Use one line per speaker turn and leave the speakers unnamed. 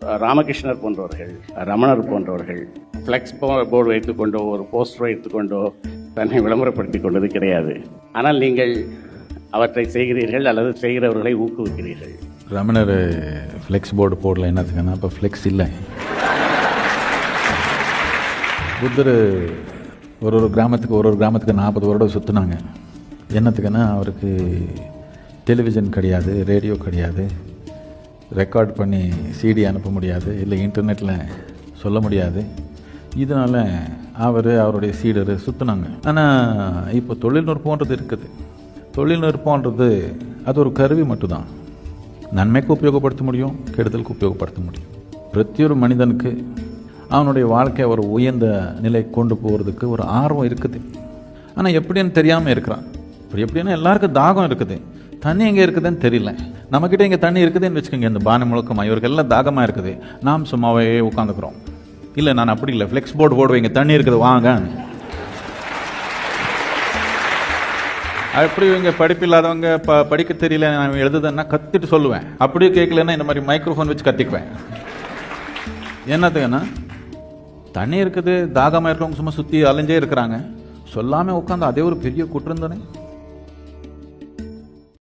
ராமகிருஷ்ணர் போன்றவர்கள், ரமணர் போன்றவர்கள் flex board வைத்துக்கொண்டோ ஒரு போஸ்டர் வைத்துக்கொண்டோ தன்னை விளம்பரப்படுத்திக் கொண்டது கிடையாது. ஆனால் நீங்கள் அவற்றை செய்கிறீர்கள் அல்லது செய்கிறவர்களை ஊக்குவிக்கிறீர்கள்.
ரமணர் ஃப்ளெக்ஸ் போர்டு போடல என்னத்துக்குன்னா அப்போ ஃப்ளெக்ஸ் இல்லை. புத்தர் ஒரு கிராமத்துக்கு 40 வருடம் சுற்றினாங்க. என்னத்துக்குன்னா அவருக்கு டெலிவிஷன் கிடையாது, ரேடியோ கிடையாது, ரெக்கார்ட் பண்ணி சிடி அனுப்ப முடியாது, இல்லை இன்டர்நெட்டில் சொல்ல முடியாது. இதனால் அவருடைய சீடர் சுற்றினாங்க. ஆனால் இப்போ தொழில்நுட்பம்ன்றது இருக்குது. தொழில்நுட்பம்ன்றது அது ஒரு கருவி மட்டும்தான். நன்மைக்கு உபயோகப்படுத்த முடியும், கெடுதலுக்கு உபயோகப்படுத்த முடியும். பிரத்தியொரு மனிதனுக்கு அவனுடைய வாழ்க்கையை ஒரு உயர்ந்த நிலை கொண்டு போகிறதுக்கு ஒரு ஆர்வம் இருக்குது. ஆனால் எப்படின்னு தெரியாமல் இருக்கிறான். இப்படி எப்படின்னா எல்லாருக்கும் தாகம் இருக்குது, தண்ணி எங்கே இருக்குதுன்னு தெரியல. நம்மக்கிட்ட இங்கே தண்ணி இருக்குதுன்னு வச்சுக்கோங்க, இந்த பானை முழுக்கமாக இவருக்கு எல்லாம் தாகமாக இருக்குது, நாம் சும்மாவே உட்காந்துக்கிறோம். இல்லை நான் அப்படி இல்லை, ஃப்ளெக்ஸ் போர்டு போடுவேன், தண்ணி இருக்குது வாங்க. அப்படி இவங்க படிப்பில்லாதவங்க படிக்க தெரியல நான் எழுதுதுன்னா கத்திட்டு சொல்லுவேன். அப்படியே கேட்கலன்னா இந்த மாதிரி மைக்ரோஃபோன் வச்சு கத்திக்குவேன். என்னத்துக்குன்னா தண்ணி இருக்குது, தாகமாக இருக்கிறவங்க சும்மா சுற்றி அலைஞ்சே இருக்கிறாங்க, சொல்லாமல் உட்காந்து அதே ஒரு பெரிய குற்றம் தானே.